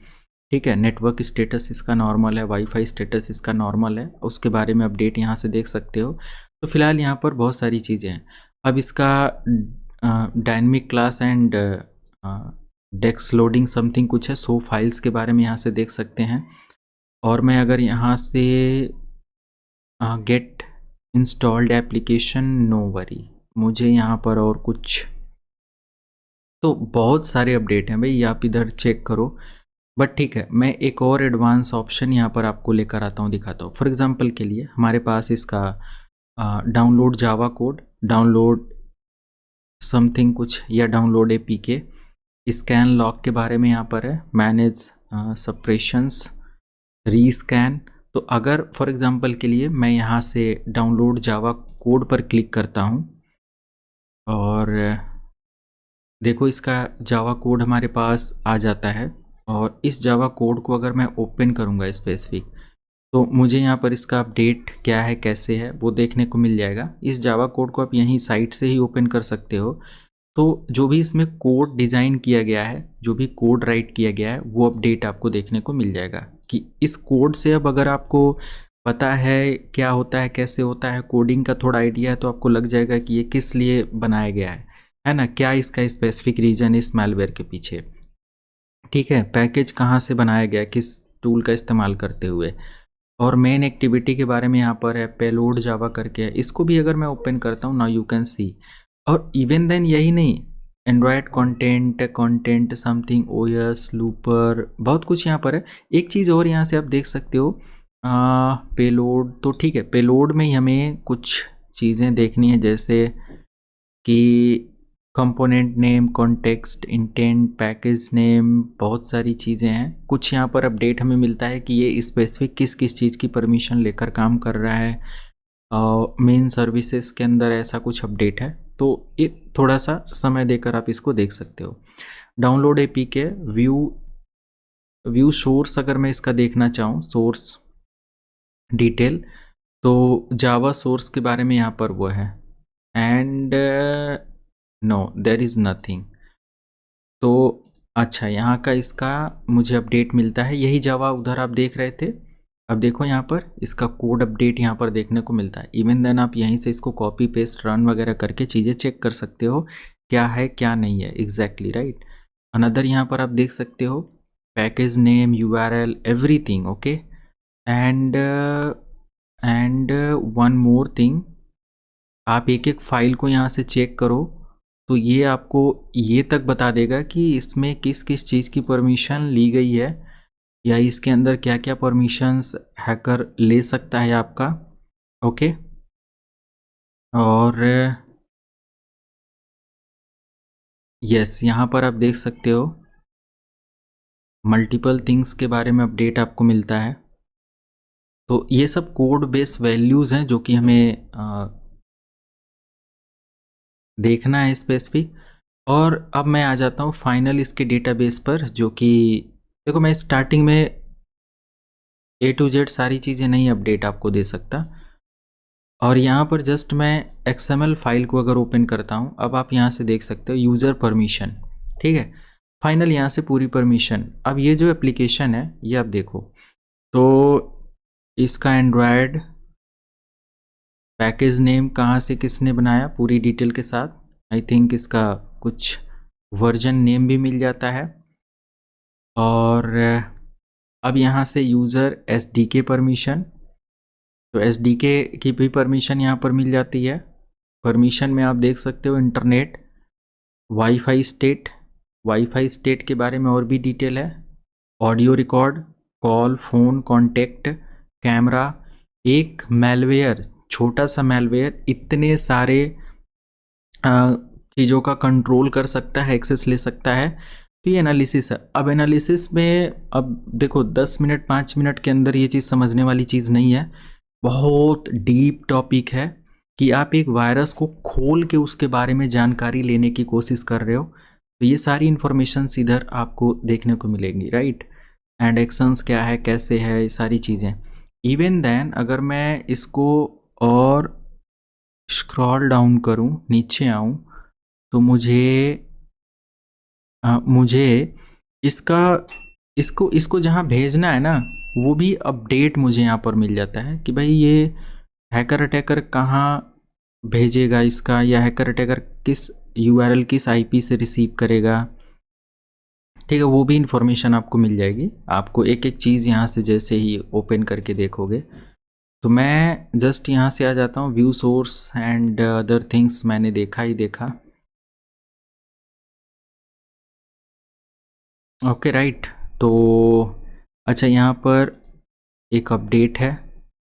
ठीक है। नेटवर्क स्टेटस इसका नॉर्मल है, वाईफाई स्टेटस इसका नॉर्मल है, उसके बारे में अपडेट यहाँ से देख सकते हो। तो फिलहाल यहाँ पर बहुत सारी चीज़ें हैं। अब इसका dynamic class and desk loading something कुछ है, सो फाइल्स के बारे में यहाँ से देख सकते हैं। और मैं अगर यहाँ से get installed application, no worry, मुझे यहाँ पर और कुछ, तो बहुत सारे अपडेट हैं भाई, आप इधर चेक करो। बट ठीक है, मैं एक और एडवांस ऑप्शन यहाँ पर आपको लेकर आता हूँ, दिखाता हूँ। फॉर एग्जांपल के लिए हमारे पास इसका download Java code, download something कुछ, या डाउनलोड APK, स्कैन लॉग के बारे में यहाँ पर है, मैनेज सप्रेशंस, रीस्कैन। तो अगर फॉर एग्जांपल के लिए मैं यहाँ से डाउनलोड जावा कोड पर क्लिक करता हूँ, और देखो इसका जावा कोड हमारे पास आ जाता है। और इस जावा कोड को अगर मैं ओपन करूँगा स्पेसिफिक, तो मुझे यहाँ पर इसका अपडेट क्या है, कैसे है, वो देखने को मिल जाएगा। इस जावा कोड को आप यहीं साइट से ही ओपन कर सकते हो। तो जो भी इसमें कोड डिज़ाइन किया गया है, जो भी कोड राइट किया गया है, वो अपडेट आपको देखने को मिल जाएगा कि इस कोड से अब अगर आपको पता है क्या होता है, कैसे होता है, कोडिंग का थोड़ा आइडिया है, तो आपको लग जाएगा कि ये किस लिए बनाया गया है ना, क्या इसका स्पेसिफिक रीज़न इस मैलवेयर के पीछे। ठीक है, पैकेज कहाँ से बनाया गया, किस टूल का इस्तेमाल करते हुए, और मेन एक्टिविटी के बारे में यहाँ पर है, पेलोड जावा करके है। इसको भी अगर मैं ओपन करता हूँ, नाउ यू कैन सी। और इवन देन यही नहीं, Android content something, OS looper, बहुत कुछ यहाँ पर है। एक चीज़ और यहाँ से आप देख सकते हो, पेलोड तो ठीक है, पेलोड में ही हमें कुछ चीज़ें देखनी है, जैसे कि component name, context, intent, package name, बहुत सारी चीज़ें हैं। कुछ यहाँ पर अपडेट हमें मिलता है कि ये स्पेसिफिक किस किस चीज़ की परमिशन लेकर काम कर रहा है। मेन सर्विसेज के अंदर ऐसा कुछ अपडेट है, तो ये थोड़ा सा समय देकर आप इसको देख सकते हो। डाउनलोड एपीके, व्यू सोर्स, अगर मैं इसका देखना चाहूँ, सोर्स डिटेल, तो जावा सोर्स के बारे में यहाँ पर वो है, and no there is nothing. तो अच्छा, यहाँ का इसका मुझे अपडेट मिलता है, यही जावा उधर आप देख रहे थे। अब देखो यहाँ पर इसका कोड अपडेट यहाँ पर देखने को मिलता है। इवन देन आप यहीं से इसको कॉपी पेस्ट रन वगैरह करके चीज़ें चेक कर सकते हो, क्या है क्या नहीं है एग्जैक्टली, राइट। अनदर यहाँ पर आप देख सकते हो, package name, URL, everything, okay. And one more thing, आप एक एक फाइल को यहाँ से चेक करो, तो ये आपको ये तक बता देगा कि इसमें किस किस चीज़ की परमिशन ली गई है, या इसके अंदर क्या क्या परमिशंस हैकर ले सकता है आपका, ओके। और यस, यहाँ पर आप देख सकते हो मल्टीपल थिंग्स के बारे में अपडेट आपको मिलता है। तो ये सब कोड बेस वैल्यूज़ हैं जो कि हमें देखना है स्पेसिफिक। और अब मैं आ जाता हूँ फाइनल इसके डेटाबेस पर, जो कि देखो मैं स्टार्टिंग में ए टू जेड सारी चीज़ें नहीं अपडेट आपको दे सकता, और यहाँ पर जस्ट मैं XML फाइल को अगर ओपन करता हूँ, अब आप यहाँ से देख सकते हो यूज़र परमिशन, ठीक है, फाइनल यहाँ से पूरी परमिशन। अब ये जो एप्लीकेशन है ये आप देखो, तो इसका एंड्रॉयड पैकेज नेम कहाँ से किसने बनाया पूरी डिटेल के साथ, आई थिंक इसका कुछ वर्जन नेम भी मिल जाता है। और अब यहाँ से यूज़र SDK परमिशन, तो SDK की भी परमिशन यहाँ पर मिल जाती है। परमिशन में आप देख सकते हो इंटरनेट, वाईफाई स्टेट के बारे में और भी डिटेल है, audio record, call, phone, contact, camera. एक मैलवेयर, छोटा सा मैलवेयर इतने सारे चीज़ों का कंट्रोल कर सकता है, एक्सेस ले सकता है। तो ये एनालिसिस है। अब एनालिसिस में अब देखो 10 मिनट 5 मिनट के अंदर ये चीज़ समझने वाली चीज़ नहीं है, बहुत डीप टॉपिक है कि आप एक वायरस को खोल के उसके बारे में जानकारी लेने की कोशिश कर रहे हो, तो ये सारी इन्फॉर्मेशन इधर आपको देखने को मिलेंगी, राइट। एंड एक्शंस क्या है, कैसे है, ये सारी चीज़ें। इवन देन अगर मैं इसको और स्क्रॉल डाउन करूं, नीचे आऊं, तो मुझे इसका इसको इसको जहाँ भेजना है ना, वो भी अपडेट मुझे यहाँ पर मिल जाता है कि भाई ये हैकर अटैकर कहाँ भेजेगा इसका, या हैकर अटैकर किस URL, किस IP से रिसीव करेगा, ठीक है, वो भी इन्फॉर्मेशन आपको मिल जाएगी। आपको एक एक चीज़ यहाँ से जैसे ही ओपन करके देखोगे, तो मैं जस्ट यहाँ से आ जाता हूँ, view source and other things मैंने देखा ही देखा, ओके राइट। तो अच्छा, यहाँ पर एक अपडेट है,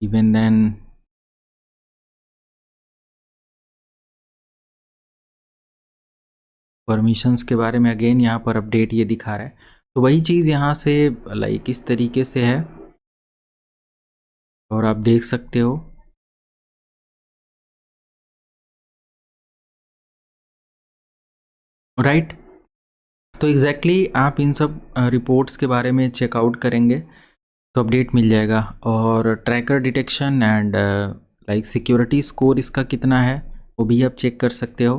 इवन देन परमिशंस के बारे में अगेन यहाँ पर अपडेट ये दिखा रहा है। तो वही चीज़ यहाँ से लाइक इस तरीके से है, और आप देख सकते हो, राइट। तो एग्जैक्टली आप इन सब रिपोर्ट्स के बारे में चेकआउट करेंगे, तो अपडेट मिल जाएगा। और tracker detection and like security score इसका कितना है वो भी आप चेक कर सकते हो।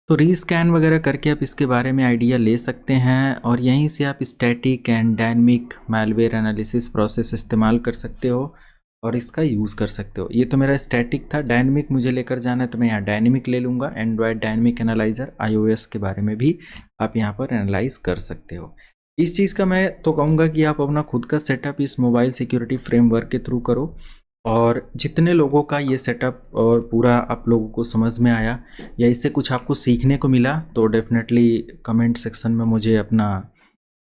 तो रीस्कैन वगैरह करके आप इसके बारे में आइडिया ले सकते हैं, और यहीं से आप static and dynamic malware analysis process इस्तेमाल कर सकते हो और इसका यूज़ कर सकते हो। ये तो मेरा स्टैटिक था, डायनेमिक मुझे लेकर जाना है तो मैं यहाँ डायनेमिक ले लूँगा। एंड्रॉयड डायनेमिक एनालाइज़र, iOS के बारे में भी आप यहाँ पर एनालाइज कर सकते हो। इस चीज़ का मैं तो कहूँगा कि आप अपना खुद का सेटअप इस मोबाइल सिक्योरिटी फ्रेमवर्क के थ्रू करो, और जितने लोगों का ये सेटअप और पूरा आप लोगों को समझ में आया या इससे कुछ आपको सीखने को मिला तो डेफिनेटली कमेंट सेक्शन में मुझे अपना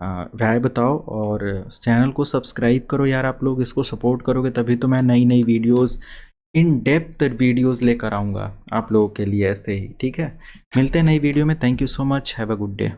राय बताओ, और चैनल को सब्सक्राइब करो यार। आप लोग इसको सपोर्ट करोगे तभी तो मैं नई नई वीडियोस, इन डेप्थ वीडियोस लेकर आऊँगा आप लोगों के लिए ऐसे ही। ठीक है, मिलते हैं नई वीडियो में। Thank you so much, have a good day.